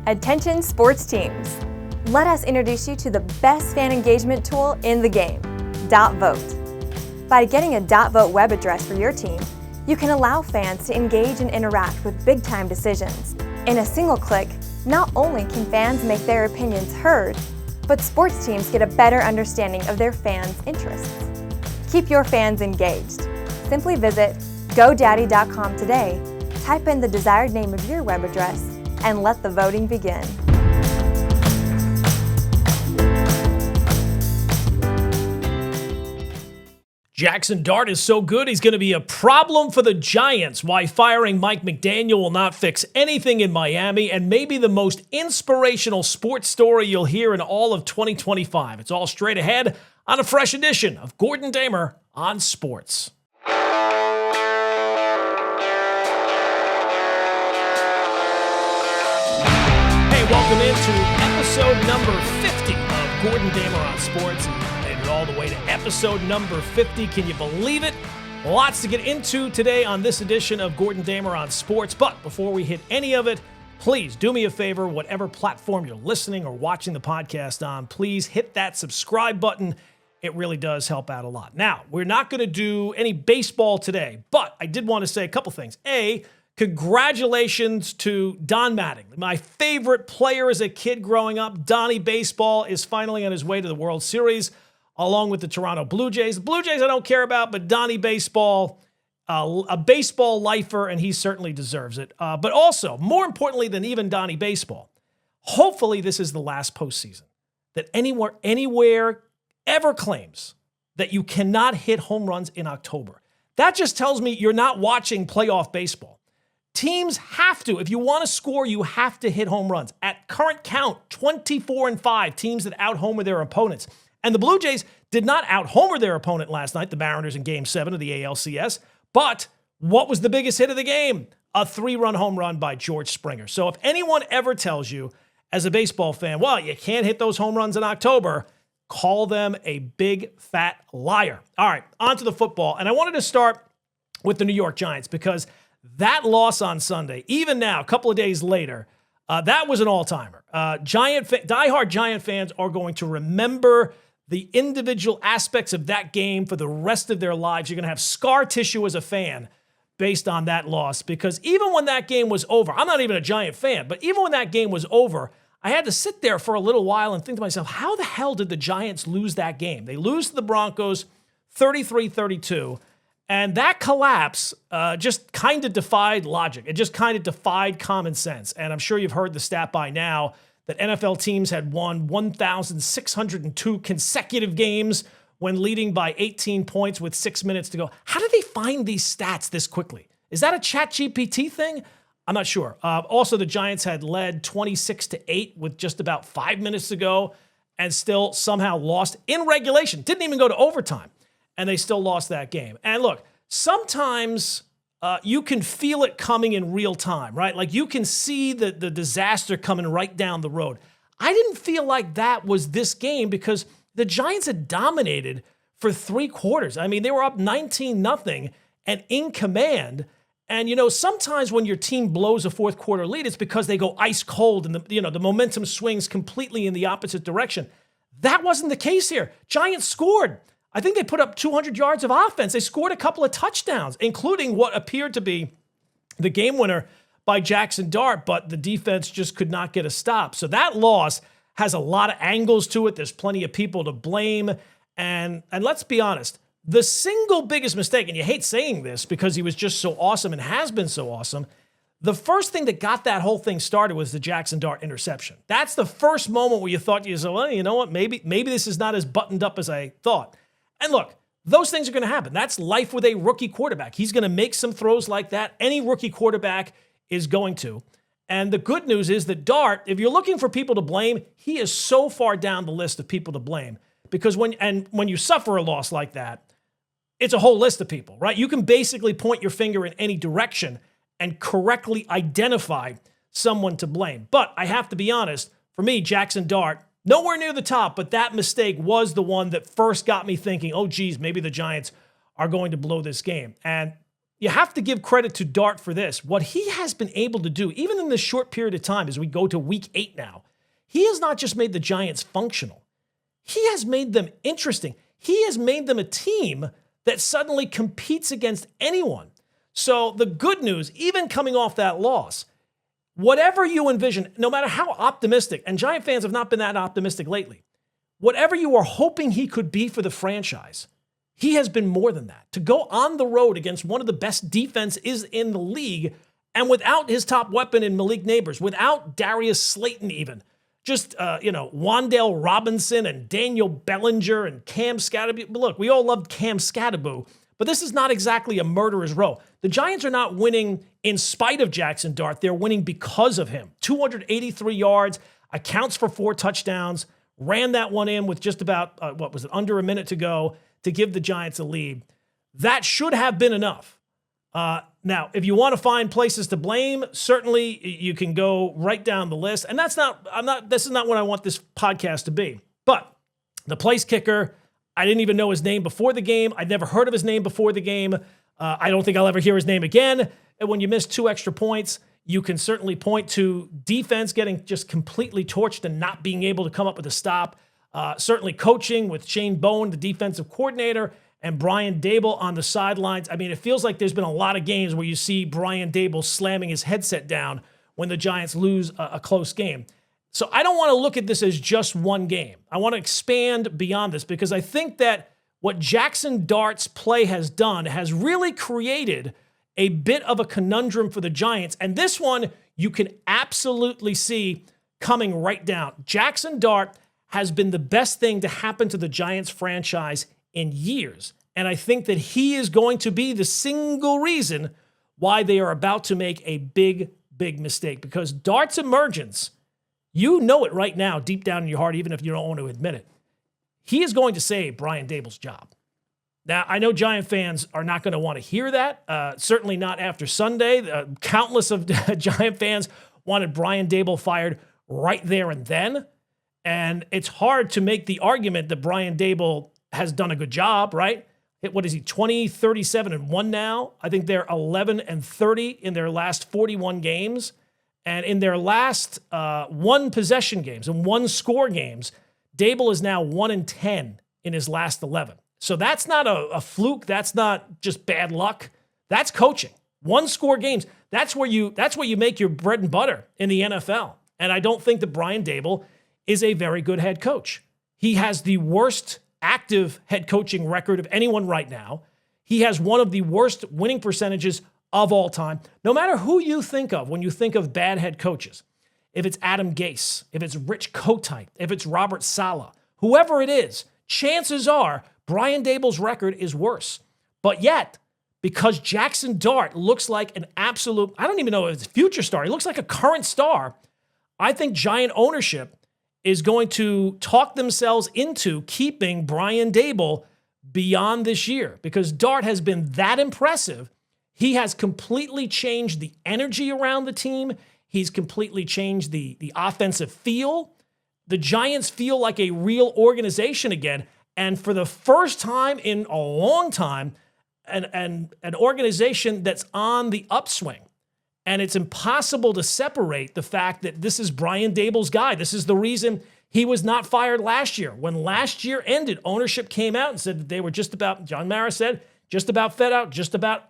Attention sports teams. Let us introduce you to the best fan engagement tool in the game, .vote. By getting a .vote web address for your team, you can allow fans to engage and interact with big-time decisions. In a single click, not only can fans make their opinions heard, but sports teams get a better understanding of their fans' interests. Keep your fans engaged. Simply visit GoDaddy.com today, type in the desired name of your web address, and let the voting begin. Jaxson Dart is so good, he's going to be a problem for the Giants. Why firing Mike McDaniel will not fix anything in Miami, and maybe the most inspirational sports story you'll hear in all of 2025. It's all straight ahead on a fresh edition of Gordon Damer on Sports. Welcome into episode number 50 of Gordon Damer on Sports. And made it all the way to episode number 50. Can you believe it? Lots to get into today on this edition of Gordon Damer on Sports. But before we hit any of it, please do me a favor, whatever platform you're listening or watching the podcast on, please hit that subscribe button. It really does help out a lot. Now, we're not going to do any baseball today, but I did want to say a couple things. Congratulations to Don Mattingly, my favorite player as a kid growing up. Donnie Baseball is finally on his way to the World Series, along with the Toronto Blue Jays. The Blue Jays I don't care about, but Donnie Baseball, a baseball lifer, and he certainly deserves it. But also, more importantly than even Donnie Baseball, hopefully this is the last postseason that anywhere ever claims that you cannot hit home runs in October. That just tells me you're not watching playoff baseball. Teams have to. If you want to score, you have to hit home runs. At current count, 24-5 teams that out-homer their opponents. And the Blue Jays did not out-homer their opponent last night, the Mariners in Game 7 of the ALCS. But what was the biggest hit of the game? A 3-run home run by George Springer. So if anyone ever tells you, as a baseball fan, well, you can't hit those home runs in October, call them a big, fat liar. All right, on to the football. And I wanted to start with the New York Giants because that loss on Sunday, even now, a couple of days later, that was an all-timer. Diehard Giant fans are going to remember the individual aspects of that game for the rest of their lives. You're going to have scar tissue as a fan based on that loss because even when that game was over, I'm not even a Giant fan, but even when that game was over, I had to sit there for a little while and think to myself, how the hell did the Giants lose that game? They lose to the Broncos 33-32. And that collapse just kind of defied logic. It just kind of defied common sense. And I'm sure you've heard the stat by now that NFL teams had won 1,602 consecutive games when leading by 18 points with 6 minutes to go. How did they find these stats this quickly? Is that a ChatGPT thing? I'm not sure. Also, the Giants had led 26-8 with just about 5 minutes to go and still somehow lost in regulation. Didn't even go to overtime. And they still lost that game. And look, sometimes you can feel it coming in real time, right? Like you can see the disaster coming right down the road. I didn't feel like that was this game because the Giants had dominated for 3 quarters. I mean, they were up 19-0 and in command. And, sometimes when your team blows a fourth quarter lead, it's because they go ice cold and the momentum swings completely in the opposite direction. That wasn't the case here. Giants scored. I think they put up 200 yards of offense. They scored a couple of touchdowns, including what appeared to be the game winner by Jaxson Dart, but the defense just could not get a stop. So that loss has a lot of angles to it. There's plenty of people to blame. And let's be honest, the single biggest mistake, and you hate saying this because he was just so awesome and has been so awesome, the first thing that got that whole thing started was the Jaxson Dart interception. That's the first moment where you thought to yourself, well, you know what, maybe this is not as buttoned up as I thought. And look, those things are going to happen. That's life with a rookie quarterback. He's going to make some throws like that. Any rookie quarterback is going to. And the good news is that Dart, if you're looking for people to blame, he is so far down the list of people to blame. Because when you suffer a loss like that, it's a whole list of people, right? You can basically point your finger in any direction and correctly identify someone to blame. But I have to be honest, for me, Jaxson Dart, nowhere near the top, but that mistake was the one that first got me thinking, oh, geez, maybe the Giants are going to blow this game. And you have to give credit to Dart for this. What he has been able to do, even in this short period of time, as we go to week 8 now, he has not just made the Giants functional. He has made them interesting. He has made them a team that suddenly competes against anyone. So the good news, even coming off that loss, whatever you envision, no matter how optimistic, and Giant fans have not been that optimistic lately, whatever you are hoping he could be for the franchise, he has been more than that. To go on the road against one of the best defenses in the league, and without his top weapon in Malik Neighbors, without Darius Slayton even, just, Wan'Dale Robinson and Daniel Bellinger and Cam Skattebo. Look, we all loved Cam Skattebo, but this is not exactly a murderer's row. The Giants are not winning in spite of Jaxson Dart. They're winning because of him. 283 yards, accounts for 4 touchdowns, ran that one in with just about, under a minute to go to give the Giants a lead. That should have been enough. Now, if you want to find places to blame, certainly you can go right down the list. And this is not what I want this podcast to be. But the place kicker, I didn't even know his name before the game. I'd never heard of his name before the game. I don't think I'll ever hear his name again. And when you miss 2 extra points, you can certainly point to defense getting just completely torched and not being able to come up with a stop. Certainly coaching with Shane Bowen, the defensive coordinator, and Brian Daboll on the sidelines. I mean, it feels like there's been a lot of games where you see Brian Daboll slamming his headset down when the Giants lose a close game. So I don't want to look at this as just one game. I want to expand beyond this because I think that what Jaxson Dart's play has done has really created a bit of a conundrum for the Giants. And this one you can absolutely see coming right down. Jaxson Dart has been the best thing to happen to the Giants franchise in years. And I think that he is going to be the single reason why they are about to make a big, big mistake. Because Dart's emergence, you know it right now, deep down in your heart, even if you don't want to admit it, he is going to save Brian Daboll's job. Now, I know Giant fans are not going to want to hear that, certainly not after Sunday. Countless of Giant fans wanted Brian Daboll fired right there and then. And it's hard to make the argument that Brian Daboll has done a good job, right? What is he, 20, 37-1 now? I think they're 11-30 in their last 41 games. And in their last 1 possession games and 1 score games, Daboll is now 1-10 in his last 11. So that's not a fluke. That's not just bad luck. That's coaching. 1 score games. That's where you make your bread and butter in the NFL. And I don't think that Brian Daboll is a very good head coach. He has the worst active head coaching record of anyone right now. He has one of the worst winning percentages of all time. No matter who you think of when you think of bad head coaches, if it's Adam Gase, if it's Rich Kotite, if it's Robert Saleh, whoever it is, chances are Brian Daboll's record is worse. But yet, because Jaxson Dart looks like an absolute, I don't even know if it's a future star, he looks like a current star, I think Giant ownership is going to talk themselves into keeping Brian Daboll beyond this year because Dart has been that impressive. He has completely changed the energy around the team. He's completely changed the offensive feel. The Giants feel like a real organization again. And for the first time in a long time, an organization that's on the upswing. And it's impossible to separate the fact that this is Brian Daboll's guy. This is the reason he was not fired last year. When last year ended, ownership came out and said that they were just about, John Mara said, just about fed out, just about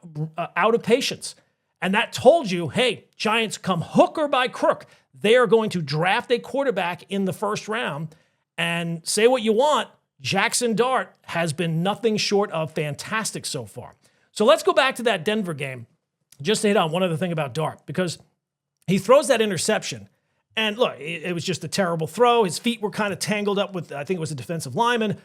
out of patience. And that told you, hey, Giants, come hook or by crook, they are going to draft a quarterback in the first round. And say what you want, Jaxson Dart has been nothing short of fantastic so far. So let's go back to that Denver game. Just to hit on one other thing about Dart, because he throws that interception. And look, it was just a terrible throw. His feet were kind of tangled up with, I think it was a defensive lineman.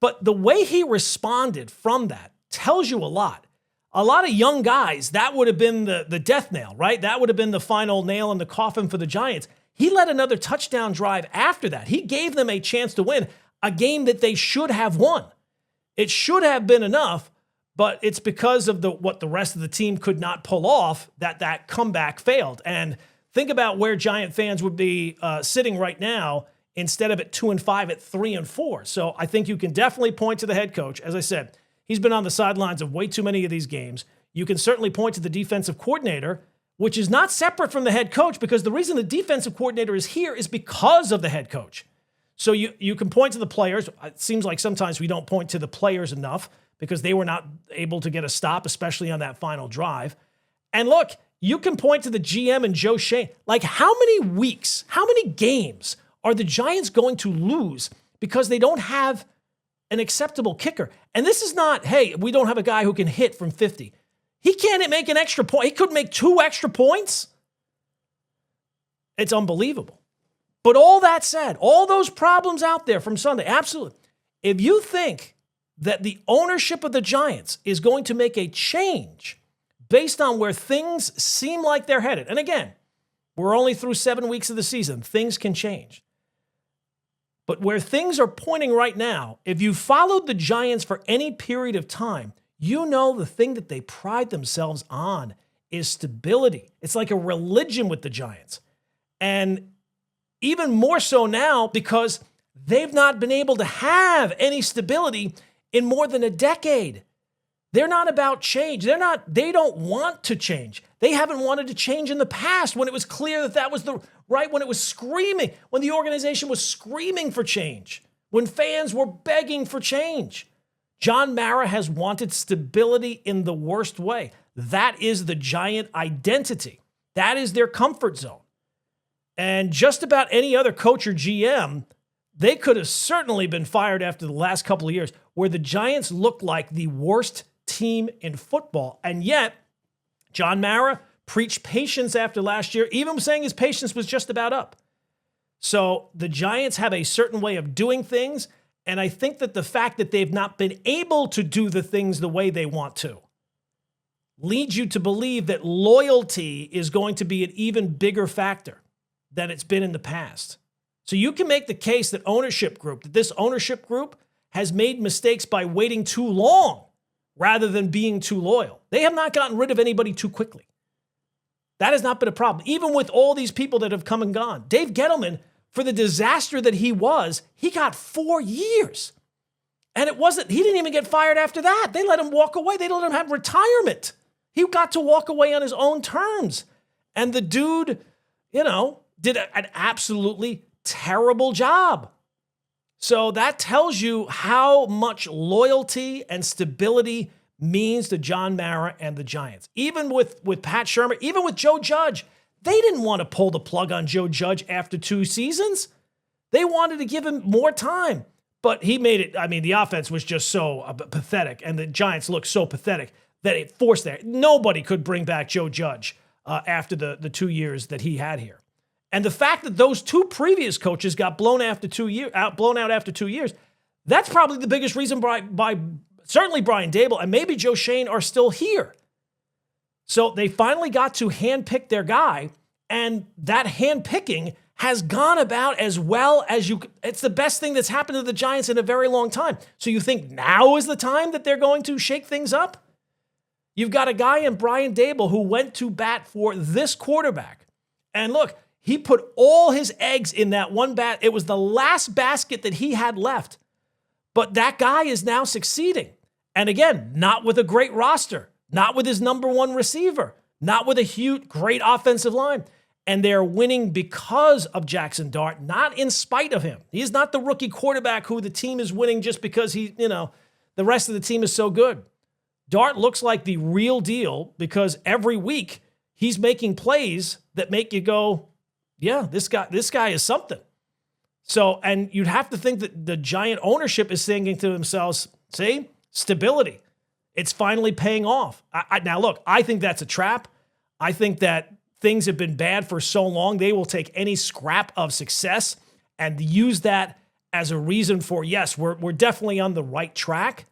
But the way he responded from that tells you a lot. A lot of young guys, that would have been the death nail, right? That would have been the final nail in the coffin for the Giants. He led another touchdown drive after that. He gave them a chance to win a game that they should have won. It should have been enough. But it's because of what the rest of the team could not pull off that comeback failed. And think about where Giant fans would be sitting right now instead of at 2-5 at 3-4. So I think you can definitely point to the head coach. As I said, he's been on the sidelines of way too many of these games. You can certainly point to the defensive coordinator, which is not separate from the head coach, because the reason the defensive coordinator is here is because of the head coach. So you can point to the players. It seems like sometimes we don't point to the players enough because they were not able to get a stop, especially on that final drive. And look, you can point to the GM and Joe Schoen. Like, how many weeks, how many games are the Giants going to lose because they don't have an acceptable kicker? And this is not, hey, we don't have a guy who can hit from 50. He can't make an extra point. He could make 2 extra points. It's unbelievable. But all that said, all those problems out there from Sunday, absolutely. If you think that the ownership of the Giants is going to make a change based on where things seem like they're headed, and again, we're only through 7 weeks of the season, things can change. But where things are pointing right now, if you followed the Giants for any period of time, you know the thing that they pride themselves on is stability. It's like a religion with the Giants. And even more so now because they've not been able to have any stability in more than a decade. They're not about change. They don't want to change. They haven't wanted to change in the past when it was clear that was the right, when it was screaming, when the organization was screaming for change, when fans were begging for change. John Mara has wanted stability in the worst way. That is the Giant identity. That is their comfort zone. And just about any other coach or GM, they could have certainly been fired after the last couple of years where the Giants looked like the worst team in football. And yet, John Mara preached patience after last year, even saying his patience was just about up. So the Giants have a certain way of doing things, and I think that the fact that they've not been able to do the things the way they want to leads you to believe that loyalty is going to be an even bigger factor than it's been in the past. So you can make the case that this ownership group has made mistakes by waiting too long rather than being too loyal. They have not gotten rid of anybody too quickly. That has not been a problem, even with all these people that have come and gone. Dave Gettleman, for the disaster that he got 4 years. And he didn't even get fired after that. They let him walk away. They let him have retirement. He got to walk away on his own terms. And the dude, did an absolutely terrible job. So that tells you how much loyalty and stability means to John Mara and the Giants. Even with Pat Shurmur, even with Joe Judge, they didn't want to pull the plug on Joe Judge after 2 seasons. They wanted to give him more time. But he made it, the offense was just so pathetic, and the Giants looked so pathetic that it forced that. Nobody could bring back Joe Judge after the 2 years that he had here. And the fact that those 2 previous coaches got blown out after 2 years, that's probably the biggest reason by certainly Brian Daboll and maybe Joe Schoen are still here. So they finally got to handpick their guy, and that handpicking has gone about as well as it's the best thing that's happened to the Giants in a very long time. So you think now is the time that they're going to shake things up? You've got a guy in Brian Daboll who went to bat for this quarterback. And look, he put all his eggs in that one bat. It was the last basket that he had left. But that guy is now succeeding. And again, not with a great roster, not with his number 1 receiver, not with a huge, great offensive line. And they're winning because of Jaxson Dart, not in spite of him. He's not the rookie quarterback who the team is winning just because the rest of the team is so good. Dart looks like the real deal because every week he's making plays that make you go, yeah, this guy is something. So, and you'd have to think that the Giant ownership is thinking to themselves, see, stability. It's finally paying off. Now, look, I think that's a trap. I think that things have been bad for so long, they will take any scrap of success and use that as a reason for, yes, we're definitely on the right track.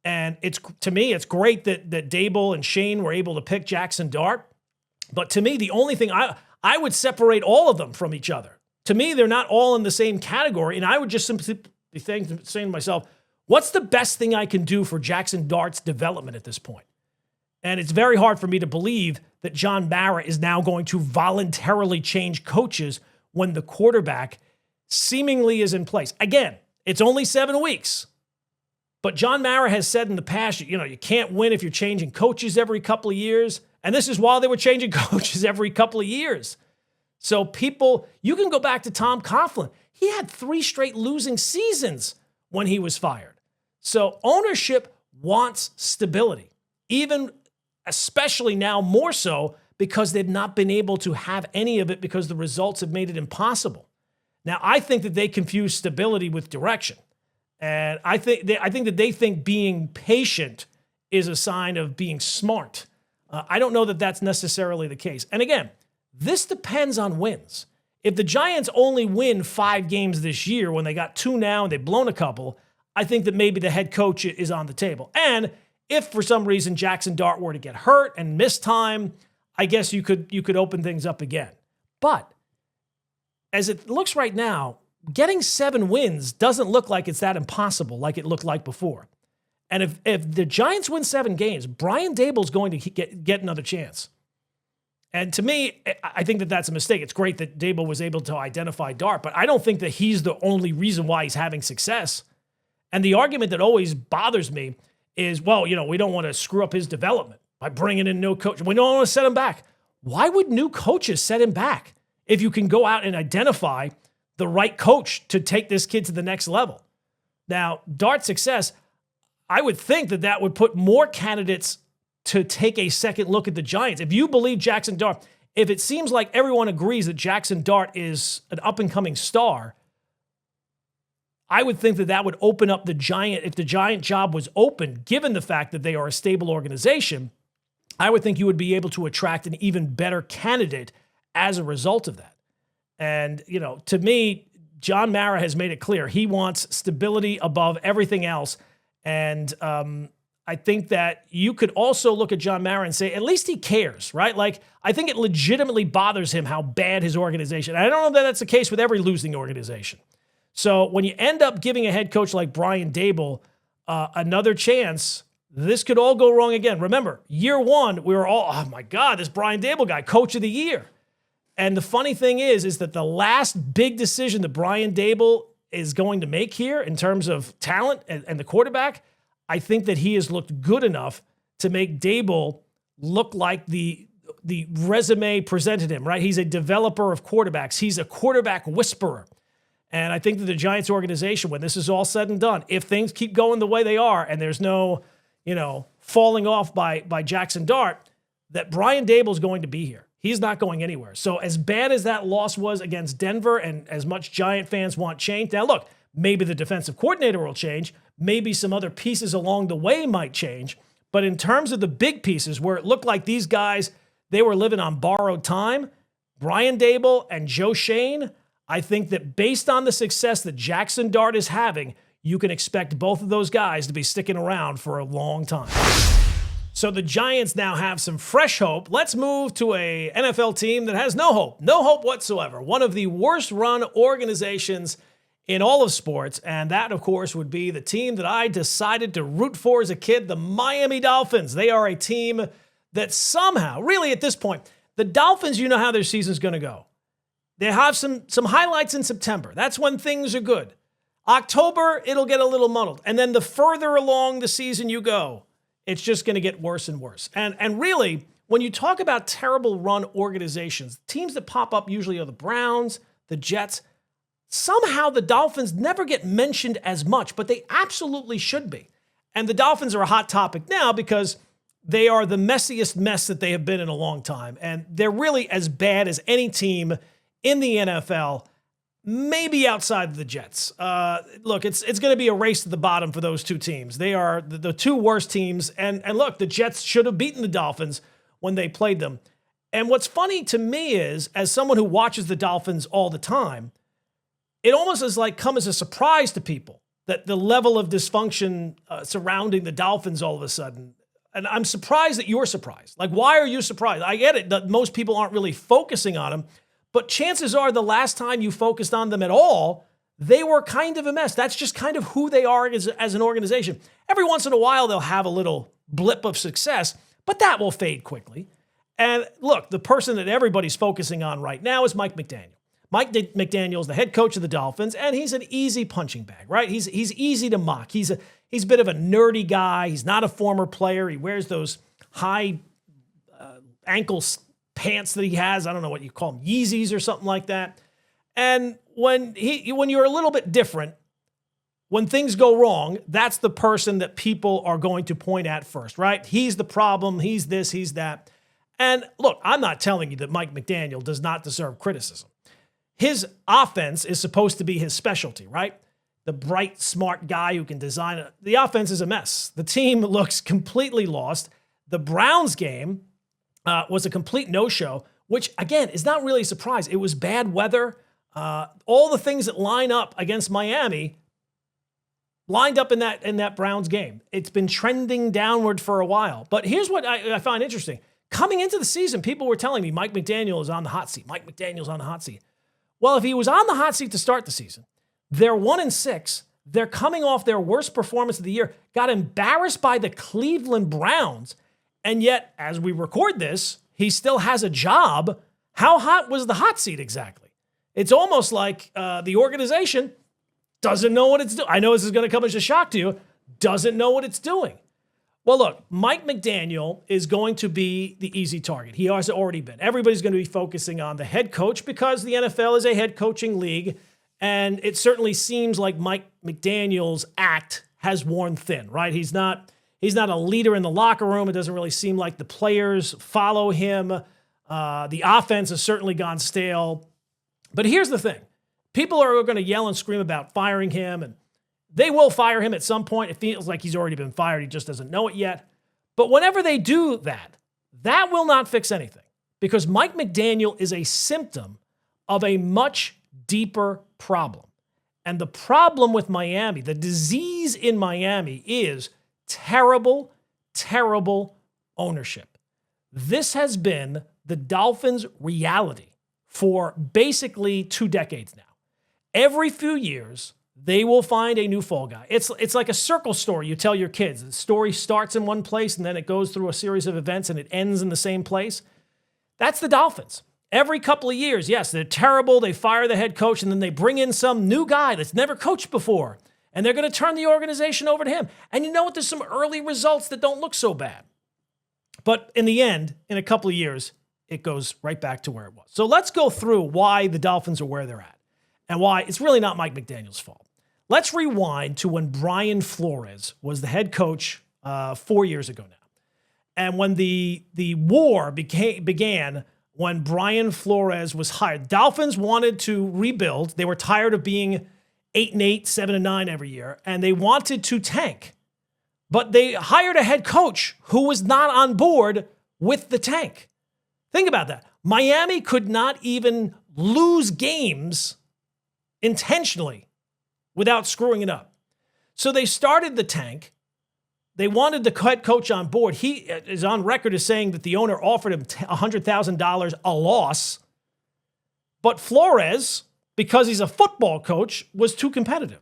And to me, it's great that Daboll and Schoen were able to pick Jaxson Dart. But to me, the only thing I would separate all of them from each other. To me, they're not all in the same category. And I would just simply be saying to myself, what's the best thing I can do for Jaxson Dart's development at this point? And it's very hard for me to believe that John Mara is now going to voluntarily change coaches when the quarterback seemingly is in place. Again, it's only 7 weeks. But John Mara has said in the past, you can't win if you're changing coaches every couple of years. And this is while they were changing coaches every couple of years. So you can go back to Tom Coughlin. He had 3 straight losing seasons when he was fired. So ownership wants stability, especially now more so because they've not been able to have any of it because the results have made it impossible. Now, I think that they confuse stability with direction. And I think that they think being patient is a sign of being smart. I don't know that that's necessarily the case. And again, this depends on wins. If the Giants only win 5 games this year when they got 2 now and they've blown a couple, I think that maybe the head coach is on the table. And if for some reason Jaxson Dart were to get hurt and miss time, I guess you could open things up again. But as it looks right now, getting 7 wins doesn't look like it's that impossible like it looked like before. And if the Giants win 7 games, Brian Daboll's going to get another chance. And to me, I think that that's a mistake. It's great that Daboll was able to identify Dart, but I don't think that he's the only reason why he's having success. And the argument that always bothers me is, well, we don't want to screw up his development by bringing in no coach. We don't want to set him back. Why would new coaches set him back if you can go out and identify the right coach to take this kid to the next level? Now, Dart's success, I would think that would put more candidates to take a second look at the Giants. If you believe Jaxson Dart, if it seems like everyone agrees that Jaxson Dart is an up-and-coming star, I would think that would open up the Giant. If the Giant job was open, given the fact that they are a stable organization, I would think you would be able to attract an even better candidate as a result of that. And, to me, John Mara has made it clear he wants stability above everything else. And I think that you could also look at John Mara and say, at least he cares, right? Like, I think it legitimately bothers him how bad his organization. I don't know that that's the case with every losing organization. So when you end up giving a head coach like Brian Daboll another chance, this could all go wrong again. Remember, year 1, we were all, oh my God, this Brian Daboll guy, coach of the year. And the funny thing is that the last big decision that Brian Daboll is going to make here in terms of talent and the quarterback, I think that he has looked good enough to make Daboll look like the resume presented him, right? He's a developer of quarterbacks. He's a quarterback whisperer. And I think that the Giants organization, when this is all said and done, if things keep going the way they are and there's no, falling off by Jaxson Dart, that Brian Daboll is going to be here. He's not going anywhere. So as bad as that loss was against Denver and as much Giant fans want change, now look, maybe the defensive coordinator will change. Maybe some other pieces along the way might change. But in terms of the big pieces where it looked like these guys, they were living on borrowed time, Brian Daboll and Joe Schoen, I think that based on the success that Jaxson Dart is having, you can expect both of those guys to be sticking around for a long time. So the Giants now have some fresh hope. Let's move to a NFL team that has no hope whatsoever. One of the worst run organizations in all of sports, and that, of course, would be the team that I decided to root for as a kid, the Miami Dolphins. They are a team that somehow, really at this point, the Dolphins, you know how their season's going to go. They have some highlights in September. That's when things are good. October, it'll get a little muddled. And then the further along the season you go, it's just going to get worse and worse. And really, when you talk about terrible run organizations, teams that pop up usually are the Browns, the Jets. Somehow the Dolphins never get mentioned as much, but they absolutely should be. And the Dolphins are a hot topic now because they are the messiest mess that they have been in a long time. And they're really as bad as any team in the NFL, maybe outside of the Jets. Look, it's going to be a race to the bottom for those two teams. They are the 2 worst teams. And look, the Jets should have beaten the Dolphins when they played them. And what's funny to me is, as someone who watches the Dolphins all the time, it almost is like come as a surprise to people that the level of dysfunction surrounding the Dolphins all of a sudden. And I'm surprised that you're surprised. Like, why are you surprised? I get it that most people aren't really focusing on them, but chances are the last time you focused on them at all, they were kind of a mess. That's just kind of who they are as an organization. Every once in a while, they'll have a little blip of success, but that will fade quickly. And look, the person that everybody's focusing on right now is Mike McDaniel. Mike McDaniel is the head coach of the Dolphins, and he's an easy punching bag, right? He's easy to mock. He's He's a bit of a nerdy guy. He's not a former player. He wears those high ankle pants that he has. I don't know what you call them, Yeezys or something like that. And when you're a little bit different, when things go wrong, that's the person that people are going to point at first, right? He's the problem. He's this, he's that. And look, I'm not telling you that Mike McDaniel does not deserve criticism. His offense is supposed to be his specialty, right? The bright, smart guy who can design it. The offense is a mess. The team looks completely lost. The Browns game was a complete no-show, which, again, is not really a surprise. It was bad weather. All the things that line up against Miami lined up in that Browns game. It's been trending downward for a while. But here's what I find interesting. Coming into the season, people were telling me Mike McDaniel is on the hot seat. Mike McDaniel's on the hot seat. Well, if he was on the hot seat to start the season, they're 1-6. They're coming off their worst performance of the year, got embarrassed by the Cleveland Browns, and yet, as we record this, he still has a job. How hot was the hot seat exactly? It's almost like the organization doesn't know what it's doing. I know this is going to come as a shock to you. Doesn't know what it's doing. Well, look, Mike McDaniel is going to be the easy target. He has already been. Everybody's going to be focusing on the head coach because the NFL is a head coaching league, and it certainly seems like Mike McDaniel's act has worn thin, right? He's not a leader in the locker room. It doesn't really seem like the players follow him. The offense has certainly gone stale. But here's the thing. People are going to yell and scream about firing him, and they will fire him at some point. It feels like he's already been fired. He just doesn't know it yet. But whenever they do that, that will not fix anything because Mike McDaniel is a symptom of a much deeper problem. And the problem with Miami, the disease in Miami is terrible, terrible ownership. This has been the Dolphins' reality for basically 2 decades now. Every few years, they will find a new fall guy. It's like a circle story you tell your kids. The story starts in one place and then it goes through a series of events and it ends in the same place. That's the Dolphins. Every couple of years, yes, they're terrible. They fire the head coach and then they bring in some new guy that's never coached before. And they're going to turn the organization over to him. And you know what? There's some early results that don't look so bad. But in the end, in a couple of years, it goes right back to where it was. So let's go through why the Dolphins are where they're at and why it's really not Mike McDaniel's fault. Let's rewind to when Brian Flores was the head coach 4 years ago now. And when the war began, when Brian Flores was hired, Dolphins wanted to rebuild. They were tired of being 8-8, 7-9 every year, and they wanted to tank. But they hired a head coach who was not on board with the tank. Think about that. Miami could not even lose games intentionally without screwing it up. So they started the tank. They wanted the head coach on board. He is on record as saying that the owner offered him $100,000 a loss. But Flores, because he's a football coach, was too competitive.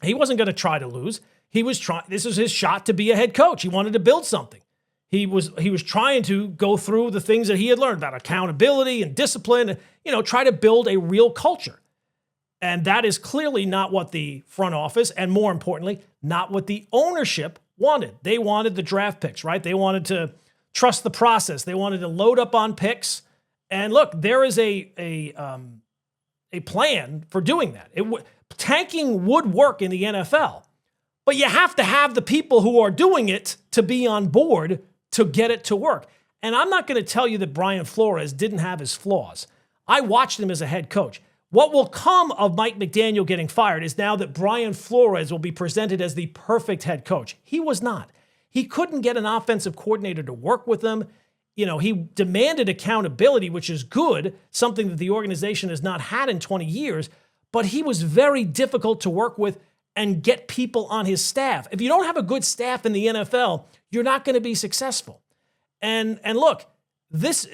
He wasn't going to try to lose. This was his shot to be a head coach. He wanted to build something. He was trying to go through the things that he had learned about accountability and discipline, try to build a real culture. And that is clearly not what the front office, and more importantly, not what the ownership wanted. They wanted the draft picks, right? They wanted to trust the process. They wanted to load up on picks. And look, there is a plan for doing that. Tanking would work in the NFL, but you have to have the people who are doing it to be on board to get it to work. And I'm not going to tell you that Brian Flores didn't have his flaws. I watched him as a head coach. What will come of Mike McDaniel getting fired is now that Brian Flores will be presented as the perfect head coach. He was not. He couldn't get an offensive coordinator to work with him. He demanded accountability, which is good, something that the organization has not had in 20 years, but he was very difficult to work with and get people on his staff. If you don't have a good staff in the NFL, you're not going to be successful. And look,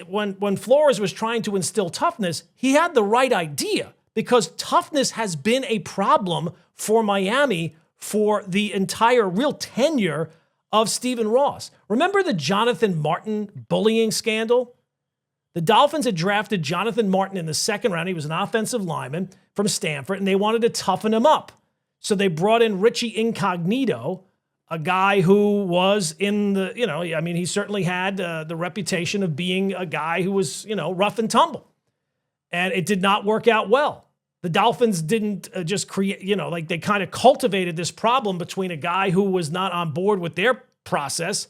when Flores was trying to instill toughness, he had the right idea because toughness has been a problem for Miami for the entire real tenure of Stephen Ross. Remember the Jonathan Martin bullying scandal? The Dolphins had drafted Jonathan Martin in the second round. He was an offensive lineman from Stanford, and they wanted to toughen him up. So they brought in Richie Incognito, a guy who was in the, he certainly had the reputation of being a guy who was, rough and tumble. And it did not work out well. The Dolphins didn't just create, they kind of cultivated this problem between a guy who was not on board with their process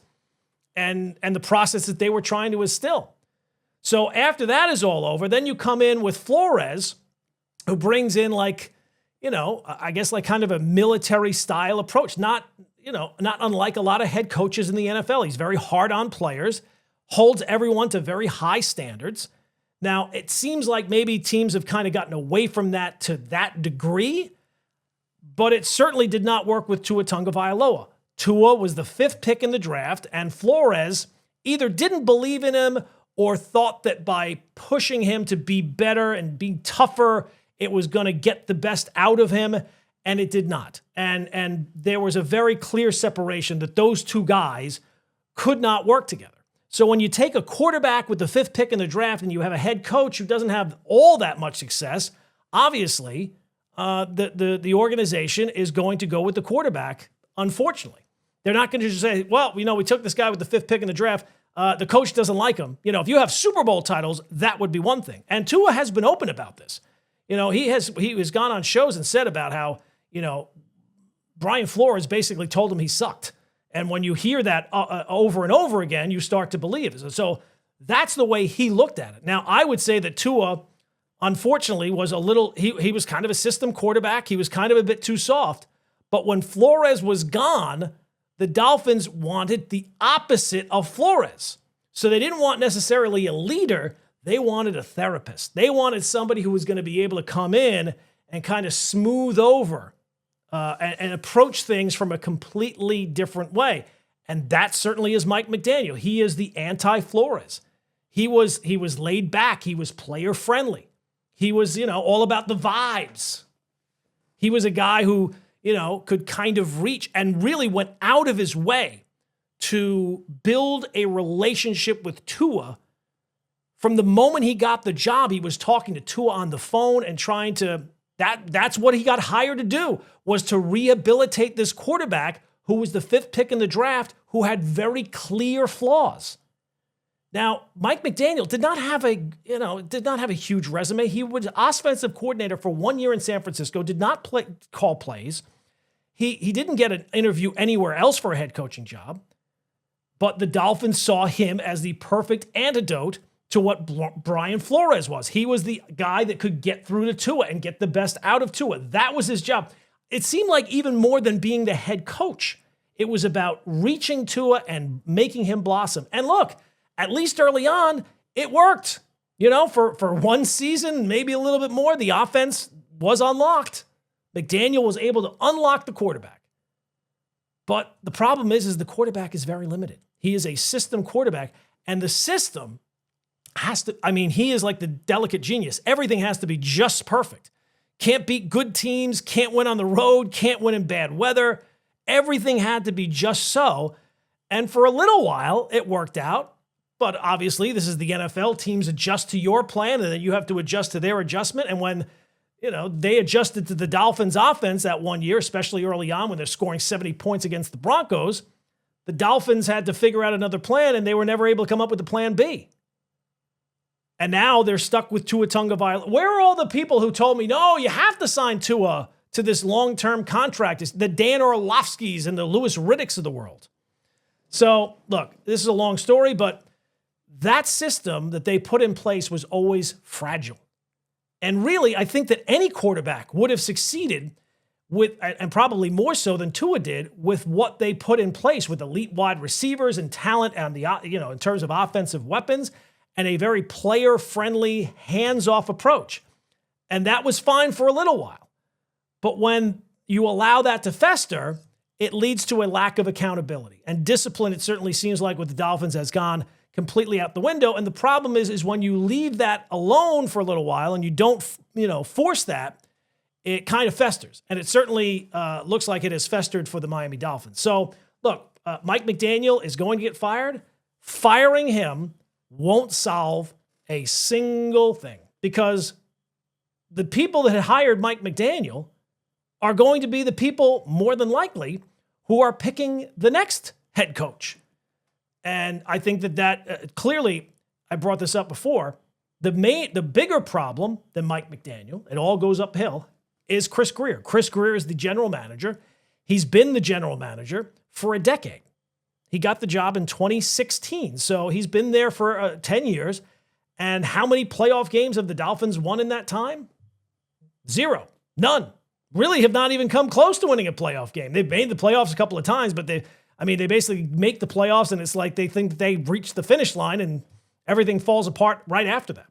and the process that they were trying to instill. So after that is all over, then you come in with Flores, who brings in I guess kind of a military style approach, not unlike a lot of head coaches in the NFL. He's very hard on players, holds everyone to very high standards. Now, it seems like maybe teams have kind of gotten away from that to that degree, but it certainly did not work with Tua Tagovailoa. Tua was the 5th pick in the draft, and Flores either didn't believe in him or thought that by pushing him to be better and be tougher, it was going to get the best out of him, and it did not. And there was a very clear separation that those two guys could not work together. So when you take a quarterback with the 5th pick in the draft and you have a head coach who doesn't have all that much success, obviously the organization is going to go with the quarterback, unfortunately. They're not going to just say, well, we took this guy with the 5th pick in the draft. The coach doesn't like him. If you have Super Bowl titles, that would be one thing. And Tua has been open about this. He has gone on shows and said about how, Brian Flores basically told him he sucked. And when you hear that over and over again, you start to believe it. So that's the way he looked at it. Now, I would say that Tua, unfortunately, was he was kind of a system quarterback. He was kind of a bit too soft. But when Flores was gone, the Dolphins wanted the opposite of Flores. So they didn't want necessarily a leader. They wanted a therapist. They wanted somebody who was going to be able to come in and kind of smooth over and approach things from a completely different way. And that certainly is Mike McDaniel. He is the anti-Flores. He was laid back. He was player friendly. He was, all about the vibes. He was a guy who, could kind of reach and really went out of his way to build a relationship with Tua. From the moment he got the job, he was talking to Tua on the phone and trying to, that's what he got hired to do, was to rehabilitate this quarterback who was the 5th pick in the draft, who had very clear flaws. Now, Mike McDaniel did not have a huge resume. He was offensive coordinator for 1 year in San Francisco, did not call plays. He didn't get an interview anywhere else for a head coaching job, but the Dolphins saw him as the perfect antidote to what Brian Flores was. He was the guy that could get through to Tua and get the best out of Tua. That was his job. It seemed like even more than being the head coach, it was about reaching Tua and making him blossom. And look, at least early on, it worked. For one season, maybe a little bit more, the offense was unlocked. McDaniel was able to unlock the quarterback. But the problem is the quarterback is very limited. He is a system quarterback, and the system he is like the delicate genius. Everything has to be just perfect. Can't beat good teams, can't win on the road, can't win in bad weather. Everything had to be just so. And for a little while, it worked out. But obviously, this is the NFL. Teams adjust to your plan, and then you have to adjust to their adjustment. And when, they adjusted to the Dolphins' offense that 1 year, especially early on when they're scoring 70 points against the Broncos, the Dolphins had to figure out another plan, and they were never able to come up with a plan B. And now they're stuck with Tua Tagovailoa. Where are all the people who told me, no, you have to sign Tua to this long-term contract? It's the Dan Orlovskis and the Louis Riddicks of the world. So, look, this is a long story, but that system that they put in place was always fragile. And really, I think that any quarterback would have succeeded with, and probably more so than Tua did, with what they put in place with elite wide receivers and talent and in terms of offensive weapons, and a very player-friendly, hands-off approach. And that was fine for a little while. But when you allow that to fester, it leads to a lack of accountability. And discipline, it certainly seems like with the Dolphins, has gone completely out the window. And the problem is when you leave that alone for a little while and you don't, force that, it kind of festers. And it certainly looks like it has festered for the Miami Dolphins. So, look, Mike McDaniel is going to get fired. Firing him won't solve a single thing, because the people that had hired Mike McDaniel are going to be the people, more than likely, who are picking the next head coach. And I think that clearly, I brought this up before, the bigger problem than Mike McDaniel, it all goes uphill, is Chris Grier. Chris Grier is the general manager. He's been the general manager for a decade. He got the job in 2016, so he's been there for 10 years. And how many playoff games have the Dolphins won in that time? 0. None. Really have not even come close to winning a playoff game. They've made the playoffs a couple of times, but they basically make the playoffs, and it's like they think that they reached the finish line and everything falls apart right after that.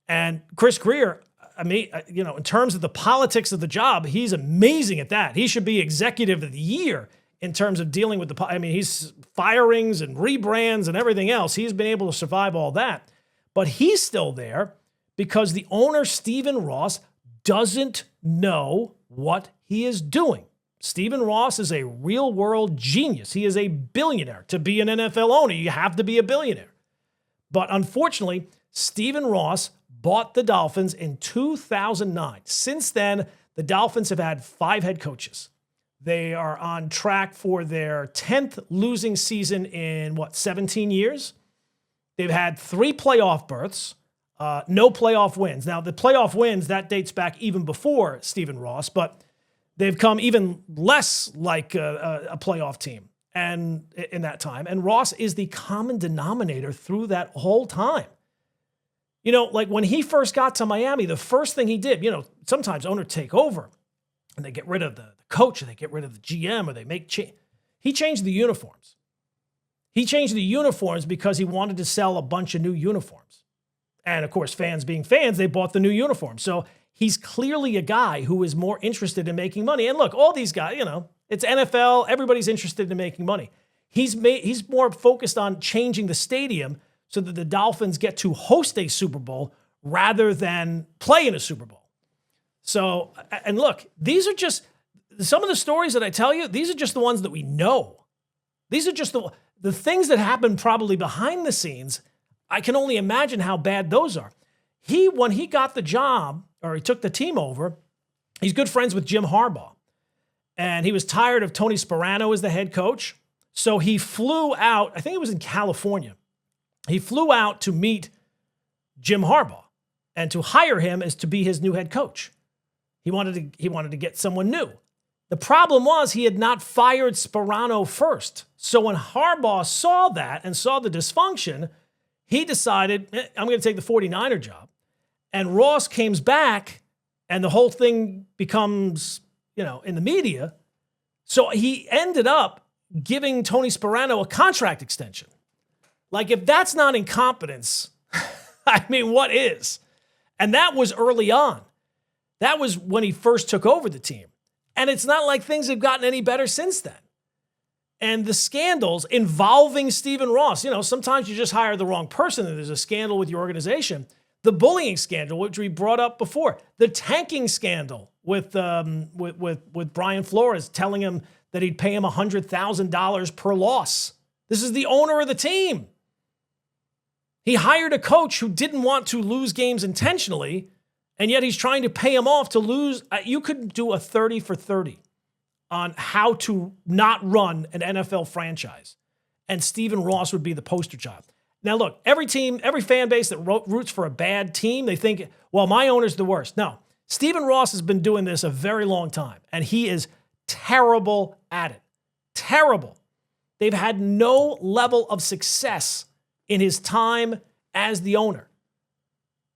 And Chris Grier, in terms of the politics of the job, he's amazing at that. He should be executive of the year in terms of dealing with he's firings and rebrands and everything else. He's been able to survive all that. But he's still there because the owner, Stephen Ross, doesn't know what he is doing. Stephen Ross is a real-world genius. He is a billionaire. To be an NFL owner, you have to be a billionaire. But unfortunately, Stephen Ross bought the Dolphins in 2009. Since then, the Dolphins have had 5 head coaches. They are on track for their 10th losing season in, 17 years? They've had 3 playoff berths, no playoff wins. Now, the playoff wins, that dates back even before Stephen Ross, but they've come even less like a playoff team and in that time. And Ross is the common denominator through that whole time. Like when he first got to Miami, the first thing he did, sometimes owners take over and they get rid of the coach or they get rid of the GM or they make change. He changed the uniforms. He changed the uniforms because he wanted to sell a bunch of new uniforms. And of course, fans being fans, they bought the new uniforms. So he's clearly a guy who is more interested in making money. And look, all these guys, it's NFL. Everybody's interested in making money. He's more focused on changing the stadium so that the Dolphins get to host a Super Bowl rather than play in a Super Bowl. So, and look, these are just some of the stories that I tell you. These are just the ones that we know. These are just the things that happen probably behind the scenes. I can only imagine how bad those are. When he got the job, or he took the team over, he's good friends with Jim Harbaugh. And he was tired of Tony Sparano as the head coach. So he flew out, I think it was in California. He flew out to meet Jim Harbaugh and to hire him as to be his new head coach. He wanted to get someone new. The problem was he had not fired Sparano first. So when Harbaugh saw that and saw the dysfunction, he decided, I'm going to take the 49er job. And Ross comes back and the whole thing becomes, in the media. So he ended up giving Tony Sparano a contract extension. Like, if that's not incompetence, what is? And that was early on. That was when he first took over the team. And it's not like things have gotten any better since then. And the scandals involving Stephen Ross, sometimes you just hire the wrong person and there's a scandal with your organization. The bullying scandal, which we brought up before. The tanking scandal with Brian Flores telling him that he'd pay him $100,000 per loss. This is the owner of the team. He hired a coach who didn't want to lose games intentionally, and yet he's trying to pay him off to lose. You could do a 30 for 30 on how to not run an NFL franchise, and Stephen Ross would be the poster child. Now, look, every team, every fan base that roots for a bad team, they think, well, my owner's the worst. No, Stephen Ross has been doing this a very long time, and he is terrible at it. Terrible. They've had no level of success in his time as the owner.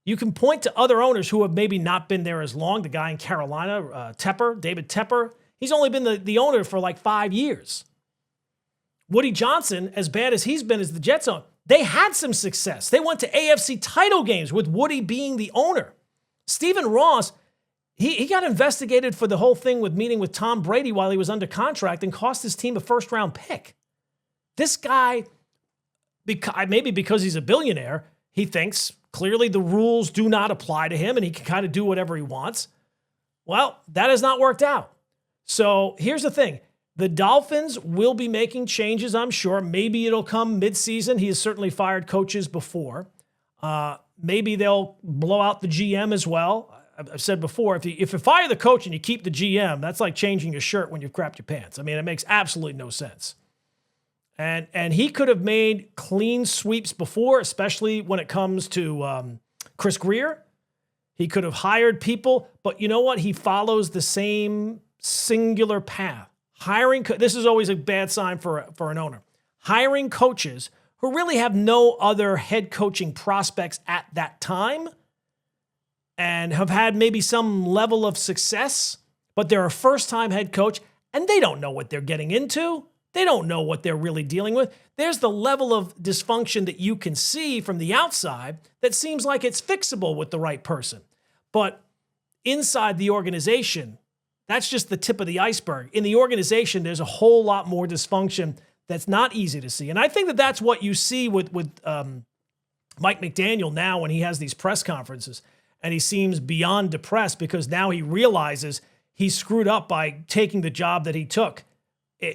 You can point to other owners who have maybe not been there as long. The guy in Carolina, David Tepper, he's only been the owner for like 5 years. Woody Johnson, as bad as he's been as the Jets owner, they had some success. They went to AFC title games with Woody being the owner. Stephen Ross, he got investigated for the whole thing with meeting with Tom Brady while he was under contract and cost his team a first-round pick. This guy, maybe because he's a billionaire, he thinks clearly the rules do not apply to him and he can kind of do whatever he wants. Well, that has not worked out. So here's the thing. The Dolphins will be making changes, I'm sure. Maybe it'll come midseason. He has certainly fired coaches before. Maybe they'll blow out the GM as well. I've said before, if you fire the coach and you keep the GM, that's like changing your shirt when you've crapped your pants. I mean, it makes absolutely no sense. And he could have made clean sweeps before, especially when it comes to Chris Greer. He could have hired people, but you know what? He follows the same singular path. This is always a bad sign for an owner. Hiring coaches who really have no other head coaching prospects at that time and have had maybe some level of success, but they're a first-time head coach and they don't know what they're getting into. They don't know what they're really dealing with. There's the level of dysfunction that you can see from the outside that seems like it's fixable with the right person. But inside the organization, that's just the tip of the iceberg. In the organization, there's a whole lot more dysfunction that's not easy to see. And I think that that's what you see with Mike McDaniel now when he has these press conferences and he seems beyond depressed because now he realizes he screwed up by taking the job that he took.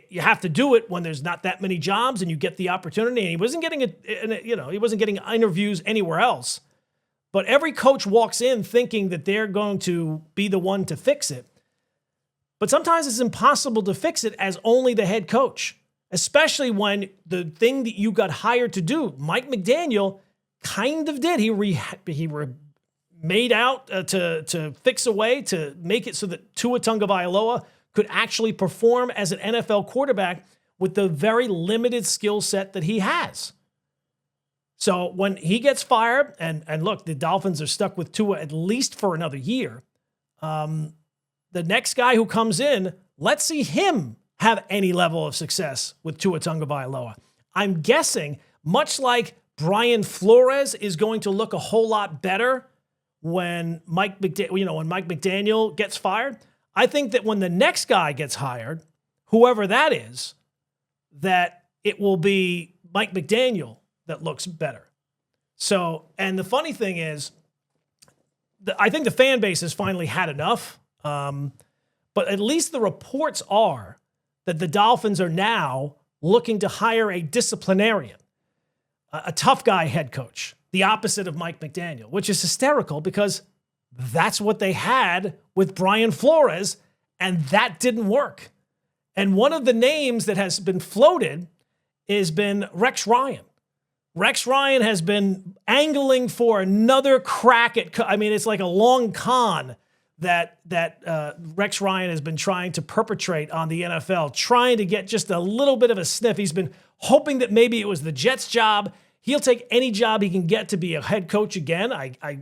You have to do it when there's not that many jobs and you get the opportunity. And he wasn't getting interviews anywhere else. But every coach walks in thinking that they're going to be the one to fix it. But sometimes it's impossible to fix it as only the head coach, especially when the thing that you got hired to do, Mike McDaniel kind of did. He made out to fix a way to make it so that Tua Tagovailoa could actually perform as an NFL quarterback with the very limited skill set that he has. So when he gets fired, and look, the Dolphins are stuck with Tua at least for another year, the next guy who comes in, let's see him have any level of success with Tua Tagovailoa. I'm guessing, much like Brian Flores is going to look a whole lot better when Mike McDaniel gets fired, I think that when the next guy gets hired, whoever that is, that it will be Mike McDaniel that looks better. So, and the funny thing is, I think the fan base has finally had enough, but at least the reports are that the Dolphins are now looking to hire a disciplinarian, a tough guy head coach, the opposite of Mike McDaniel, which is hysterical because that's what they had with Brian Flores, and that didn't work. And one of the names that has been floated has been Rex Ryan. Rex Ryan has been angling for another crack at, it's like a long con that Rex Ryan has been trying to perpetrate on the NFL, trying to get just a little bit of a sniff. He's been hoping that maybe it was the Jets' job. He'll take any job he can get to be a head coach again.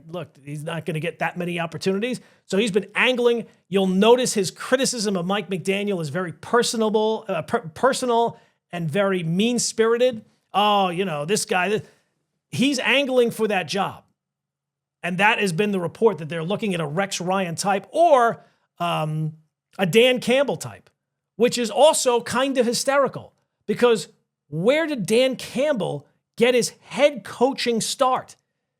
Look, he's not going to get that many opportunities. So he's been angling. You'll notice his criticism of Mike McDaniel is very personal and very mean-spirited. Oh, this guy, he's angling for that job. And that has been the report that they're looking at a Rex Ryan type or a Dan Campbell type, which is also kind of hysterical because where did Dan Campbell get his head coaching start?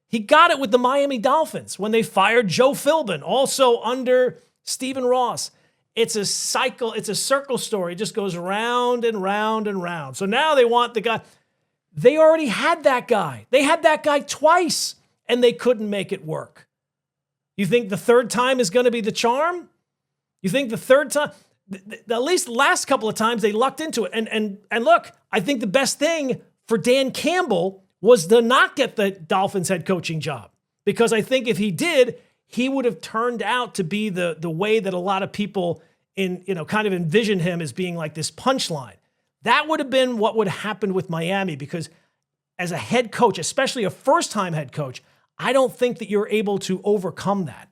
He got it with the Miami Dolphins when they fired Joe Philbin, also under Stephen Ross. It's a cycle. It's a circle story. It just goes round and round and round. So now they want the guy. They already had that guy. They had that guy twice, and they couldn't make it work. You think the third time is going to be the charm? You think the third time, at least the last couple of times, they lucked into it. And look, I think the best thing for Dan Campbell was to not get the Dolphins head coaching job. Because I think if he did, he would have turned out to be the way that a lot of people kind of envision him as being like this punchline. That would have been what would have happened with Miami because as a head coach, especially a first-time head coach, I don't think that you're able to overcome that.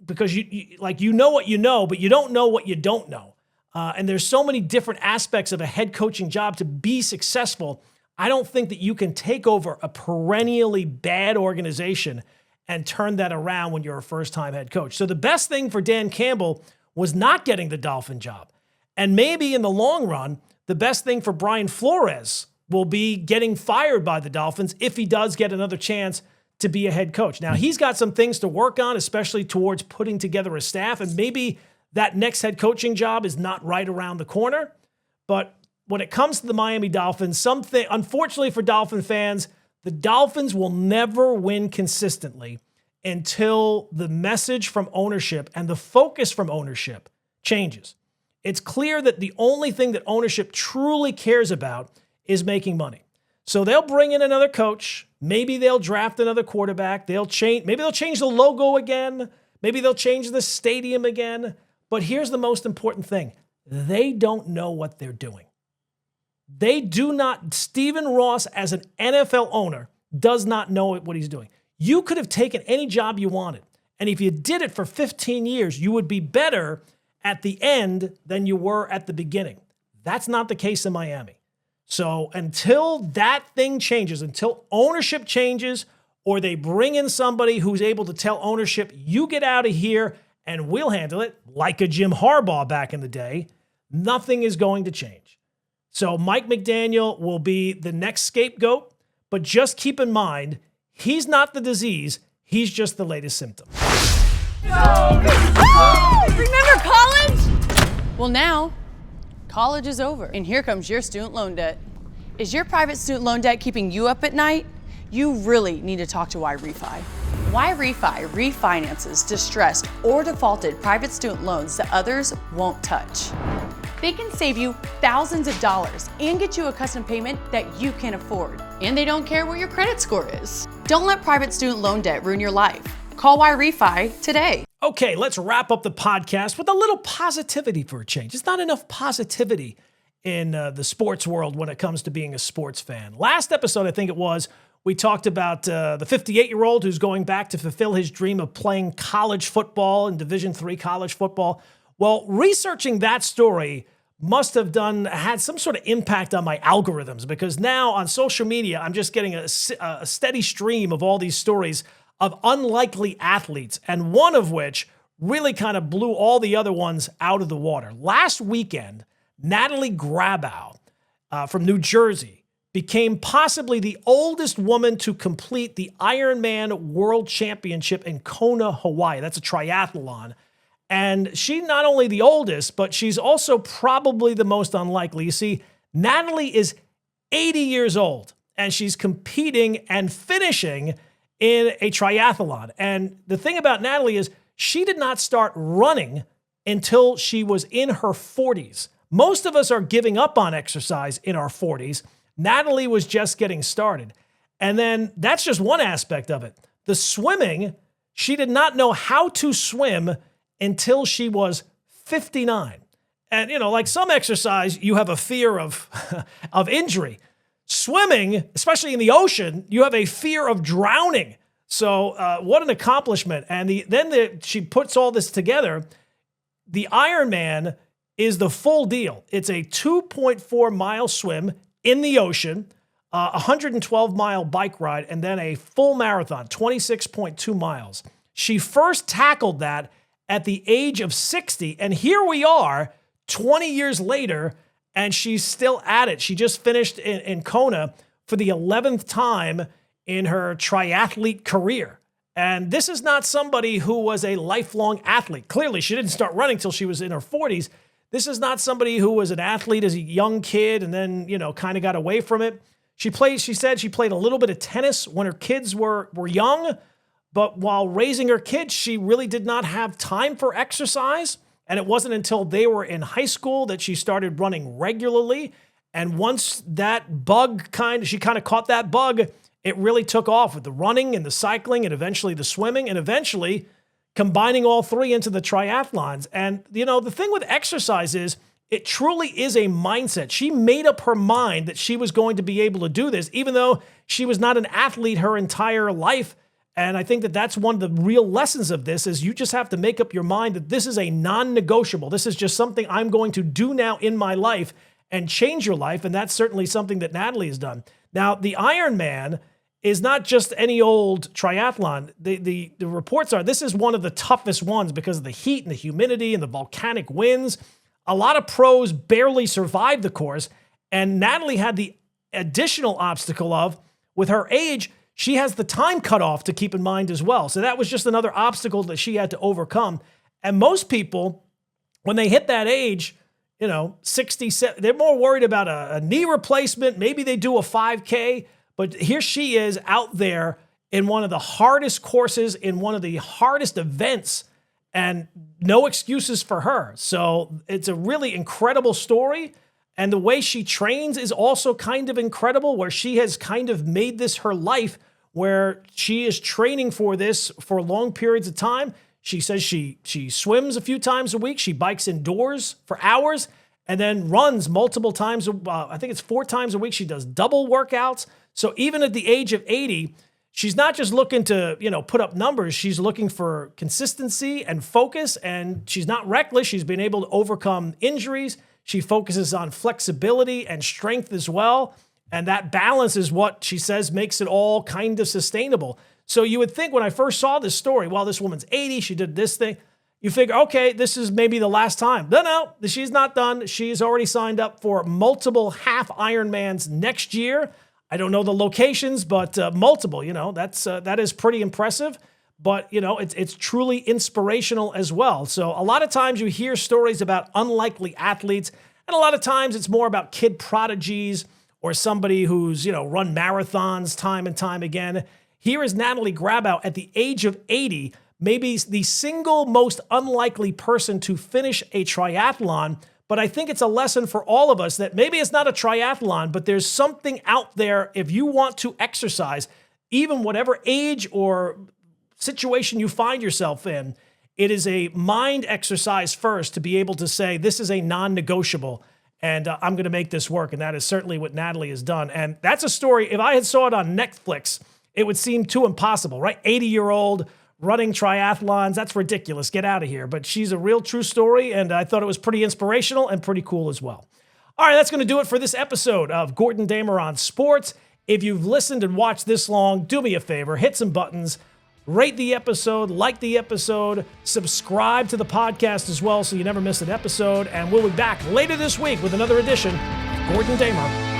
Because you know what you know, but you don't know what you don't know. And there's so many different aspects of a head coaching job to be successful. I don't think that you can take over a perennially bad organization and turn that around when you're a first-time head coach. So the best thing for Dan Campbell was not getting the Dolphin job. And maybe in the long run, the best thing for Brian Flores will be getting fired by the Dolphins if he does get another chance to be a head coach. Now, he's got some things to work on, especially towards putting together a staff, and maybe that next head coaching job is not right around the corner. But when it comes to the Miami Dolphins, unfortunately for Dolphin fans, the Dolphins will never win consistently. until the message from ownership and the focus from ownership changes. It's clear that the only thing that ownership truly cares about is making money. So they'll bring in another coach. Maybe they'll draft another quarterback. Maybe they'll change the logo again. Maybe they'll change the stadium again. But here's the most important thing. They don't know what they're doing. They do not. Stephen Ross, as an NFL owner, does not know what he's doing. You could have taken any job you wanted. And if you did it for 15 years, you would be better at the end than you were at the beginning. That's not the case in Miami. So until that thing changes, until ownership changes, or they bring in somebody who's able to tell ownership, you get out of here and we'll handle it, like a Jim Harbaugh back in the day, nothing is going to change. So Mike McDaniel will be the next scapegoat, but just keep in mind, he's not the disease, he's just the latest symptom. Remember college? Well, now, college is over, and here comes your student loan debt. Is your private student loan debt keeping you up at night? You really need to talk to YRefi. YRefi refinances distressed or defaulted private student loans that others won't touch. They can save you thousands of dollars and get you a custom payment that you can afford. And they don't care what your credit score is. Don't let private student loan debt ruin your life. Call YRefi today. Okay, let's wrap up the podcast with a little positivity for a change. It's not enough positivity in the sports world when it comes to being a sports fan. Last episode, I think it was, we talked about the 58-year-old who's going back to fulfill his dream of playing college football in Division III college football. Well, researching that story must have had some sort of impact on my algorithms, because now on social media, I'm just getting a steady stream of all these stories of unlikely athletes, and one of which really kind of blew all the other ones out of the water. Last weekend, Natalie Grabow from New Jersey became possibly the oldest woman to complete the Ironman World Championship in Kona, Hawaii. That's a triathlon. And she's not only the oldest, but she's also probably the most unlikely. You see, Natalie is 80 years old, and she's competing and finishing in a triathlon. And the thing about Natalie is she did not start running until she was in her 40s. Most of us are giving up on exercise in our 40s. Natalie was just getting started. And then that's just one aspect of it. The swimming, she did not know how to swim until she was 59. And, like some exercise, you have a fear of, of injury. Swimming, especially in the ocean, you have a fear of drowning. So what an accomplishment. And she puts all this together. The Ironman is the full deal. It's a 2.4 mile swim in the ocean, a 112-mile bike ride, and then a full marathon, 26.2 miles. She first tackled that at the age of 60, and here we are 20 years later, and she's still at it. She just finished in Kona for the 11th time in her triathlete career. And this is not somebody who was a lifelong athlete. Clearly, she didn't start running till she was in her 40s. This is not somebody who was an athlete as a young kid and then, kind of got away from it. She said she played a little bit of tennis when her kids were young, but while raising her kids, she really did not have time for exercise. And it wasn't until they were in high school that she started running regularly. And once that bug she kind of caught that bug, it really took off with the running and the cycling and eventually the swimming and eventually combining all three into the triathlons. And, the thing with exercise is it truly is a mindset. She made up her mind that she was going to be able to do this, even though she was not an athlete her entire life. And I think that that's one of the real lessons of this is you just have to make up your mind that this is a non-negotiable. This is just something I'm going to do now in my life and change your life. And that's certainly something that Natalie has done. Now, the Ironman is not just any old triathlon. The reports are this is one of the toughest ones because of the heat and the humidity and the volcanic winds. A lot of pros barely survived the course. And Natalie had the additional obstacle of, with her age, she has the time cutoff to keep in mind as well. So that was just another obstacle that she had to overcome. And most people, when they hit that age, 67, they're more worried about a knee replacement. Maybe they do a 5K, but here she is out there in one of the hardest courses, in one of the hardest events, and no excuses for her. So it's a really incredible story. And the way she trains is also kind of incredible, where she has kind of made this her life, where she is training for this for long periods of time. She says she swims a few times a week. She bikes indoors for hours and then runs multiple times. I think it's 4 times a week. She does double workouts. So even at the age of 80, she's not just looking to, put up numbers. She's looking for consistency and focus, and she's not reckless. She's been able to overcome injuries. She focuses on flexibility and strength as well. And that balance is what she says makes it all kind of sustainable. So you would think when I first saw this story, well, this woman's 80, she did this thing. You figure, okay, this is maybe the last time. No, she's not done. She's already signed up for multiple half Ironmans next year. I don't know the locations, but multiple, that is pretty impressive. But, it's truly inspirational as well. So a lot of times you hear stories about unlikely athletes, and a lot of times it's more about kid prodigies or somebody who's, run marathons time and time again. Here is Natalie Grabow at the age of 80, maybe the single most unlikely person to finish a triathlon. But I think it's a lesson for all of us that maybe it's not a triathlon, but there's something out there if you want to exercise, even whatever age or situation you find yourself in. It is a mind exercise first to be able to say, this is a non-negotiable, and I'm going to make this work. And that is certainly what Natalie has done. And that's a story, if I had saw it on Netflix, it would seem too impossible, right? 80-year-old running triathlons, that's ridiculous. Get out of here. But she's a real true story, and I thought it was pretty inspirational and pretty cool as well. All right, that's going to do it for this episode of Gordon Damer on Sports. If you've listened and watched this long, do me a favor, hit some buttons, rate the episode, like the episode, subscribe to the podcast as well so you never miss an episode, and we'll be back later this week with another edition of Gordon Damer